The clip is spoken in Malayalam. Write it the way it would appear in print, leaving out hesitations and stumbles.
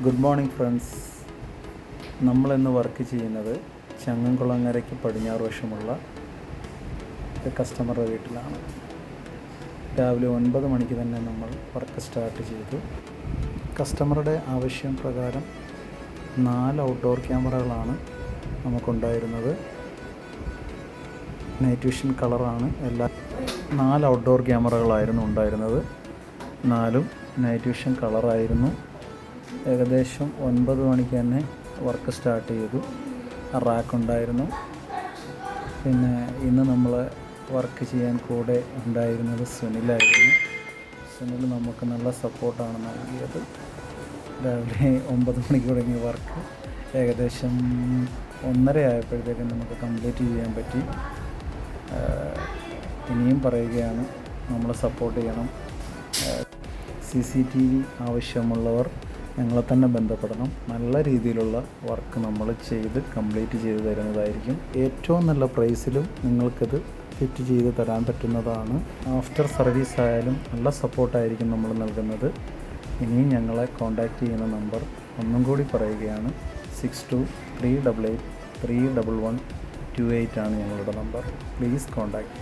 Good morning friends. നമ്മളിന്ന് വർക്ക് ചെയ്യുന്നത് ചങ്ങംകുളങ്ങരയ്ക്ക് പടിഞ്ഞാറ് വശമുള്ള ഒരു കസ്റ്റമറുടെ വീട്ടിലാണ്. രാവിലെ 9 മണിക്ക് തന്നെ നമ്മൾ വർക്ക് സ്റ്റാർട്ട് ചെയ്തു. കസ്റ്റമറുടെ ആവശ്യം പ്രകാരം 4 ഔട്ട്ഡോർ ക്യാമറകളാണ് നമുക്കുണ്ടായിരുന്നത്. നൈറ്റ് വിഷൻ കളറാണ് 4 ഔട്ട്ഡോർ ക്യാമറകളായിരുന്നു ഉണ്ടായിരുന്നത്. 4ഉം നൈറ്റ് വിഷൻ കളറായിരുന്നു. ഏകദേശം 9 മണിക്ക് തന്നെ വർക്ക് സ്റ്റാർട്ട് ചെയ്തു. റാക്ക് ഉണ്ടായിരുന്നു. പിന്നെ ഇന്ന് നമ്മൾ വർക്ക് ചെയ്യാൻ കൂടെ ഉണ്ടായിരുന്നത് സുനിലായിരുന്നു. സുനിൽ നമുക്ക് നല്ല സപ്പോർട്ടാണ് നൽകിയത്. രാവിലെ 9 മണിക്ക് തുടങ്ങിയ വർക്ക് ഏകദേശം 1:30 ആയപ്പോഴത്തേക്കും നമുക്ക് കംപ്ലീറ്റ് ചെയ്യാൻ പറ്റി. ഇനിയും പറയുകയാണ്, നമ്മളെ സപ്പോർട്ട് ചെയ്യണം. CCTV ആവശ്യമുള്ളവർ ഞങ്ങളെ തന്നെ ബന്ധപ്പെടണം. നല്ല രീതിയിലുള്ള വർക്ക് നമ്മൾ ചെയ്ത് കംപ്ലീറ്റ് ചെയ്ത് തരുന്നതായിരിക്കും. ഏറ്റവും നല്ല പ്രൈസിലും നിങ്ങൾക്കത് ഫിറ്റ് ചെയ്ത് തരാൻ പറ്റുന്നതാണ്. ആഫ്റ്റർ സർവീസ് ആയാലും നല്ല സപ്പോർട്ടായിരിക്കും നമ്മൾ നൽകുന്നത്. ഇനിയും ഞങ്ങളെ കോൺടാക്റ്റ് ചെയ്യുന്ന നമ്പർ ഒന്നും കൂടി പറയുകയാണ്. 6238831128 ആണ് ഞങ്ങളുടെ നമ്പർ. Please contact.